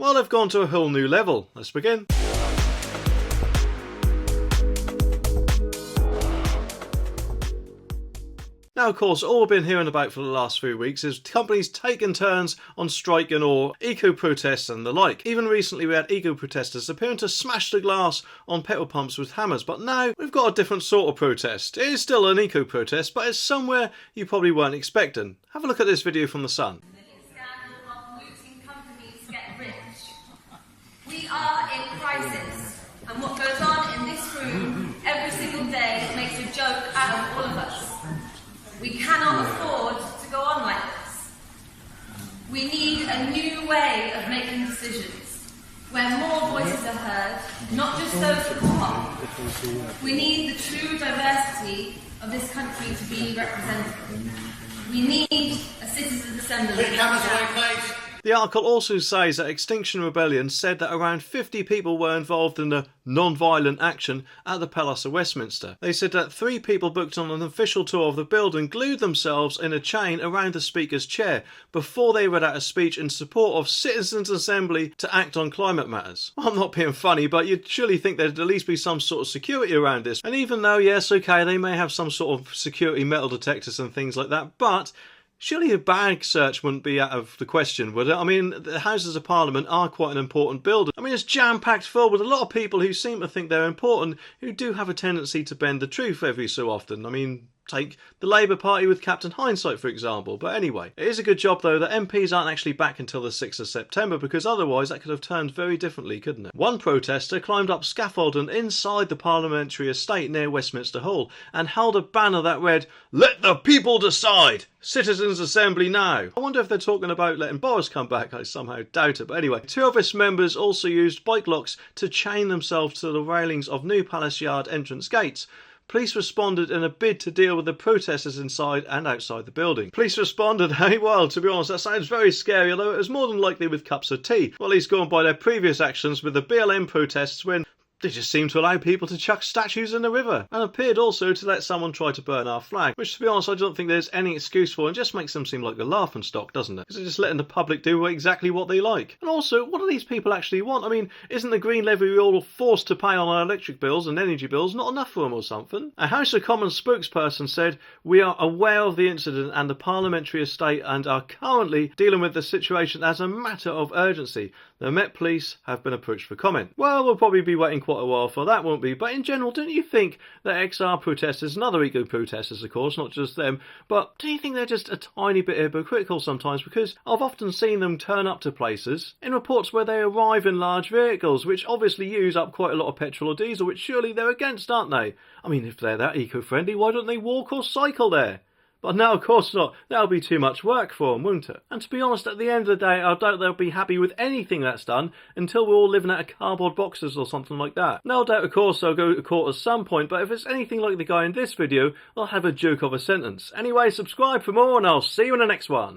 Well, they've gone to a whole new level. Let's begin. Now, of course, all we've been hearing about for the last few weeks is companies taking turns on striking or eco-protests and the like. Even recently we had eco-protesters appearing to smash the glass on petrol pumps with hammers, but now we've got a different sort of protest. It is still an eco-protest, but it's somewhere you probably weren't expecting. Have a look at this video from The Sun. We are in crisis, and what goes on in this room every single day makes a joke out of all of us. We cannot afford to go on like this. We need a new way of making decisions, where more voices are heard, not just those at the top. We need the true diversity of this country to be represented. We need a citizens' assembly. The article also says that Extinction Rebellion said that around 50 people were involved in the non-violent action at the Palace of Westminster. They said that 3 people booked on an official tour of the building glued themselves in a chain around the Speaker's chair before they read out a speech in support of Citizens' Assembly to act on climate matters. Well, I'm not being funny, but you'd surely think there'd at least be some sort of security around this. And even though, yes, okay, they may have some sort of security metal detectors and things like that, but surely a bag search wouldn't be out of the question, would it? I mean, the Houses of Parliament are quite an important building. I mean, it's jam-packed full with a lot of people who seem to think they're important, who do have a tendency to bend the truth every so often. I mean, take the Labour Party with Captain Hindsight, for example. But anyway, it is a good job, though, that MPs aren't actually back until the 6th of September, because otherwise that could have turned very differently, couldn't it? One protester climbed up scaffolding inside the parliamentary estate near Westminster Hall and held a banner that read, "Let the people decide! Citizens' Assembly now!" I wonder if they're talking about letting Boris come back. I somehow doubt it. But anyway, 2 of its members also used bike locks to chain themselves to the railings of New Palace Yard entrance gates. Police responded in a bid to deal with the protesters inside and outside the building. Police responded, hey, well, to be honest, that sounds very scary, although it was more than likely with cups of tea. Well, he's gone by their previous actions with the BLM protests when they just seemed to allow people to chuck statues in the river, and appeared also to let someone try to burn our flag, which, to be honest, I don't think there's any excuse for, and just makes them seem like a laughing stock, doesn't it? Because it's just letting the public do exactly what they like. And also, what do these people actually want? I mean, isn't the green levy we all forced to pay on our electric bills and energy bills not enough for them or something? A House of Commons spokesperson said, "We are aware of the incident and the parliamentary estate and are currently dealing with the situation as a matter of urgency. The Met Police have been approached for comment." Well, we'll probably be waiting quite a while for that, won't we? But in general, don't you think that XR protesters and other eco-protesters, of course, not just them, but do you think they're just a tiny bit hypocritical sometimes? Because I've often seen them turn up to places in reports where they arrive in large vehicles, which obviously use up quite a lot of petrol or diesel, which surely they're against, aren't they? I mean, if they're that eco-friendly, why don't they walk or cycle there? But no, of course not. That'll be too much work for them, wouldn't it? And to be honest, at the end of the day, I doubt they'll be happy with anything that's done until we're all living out of cardboard boxes or something like that. No doubt, of course, they'll go to court at some point, but if it's anything like the guy in this video, they'll have a joke of a sentence. Anyway, subscribe for more and I'll see you in the next one.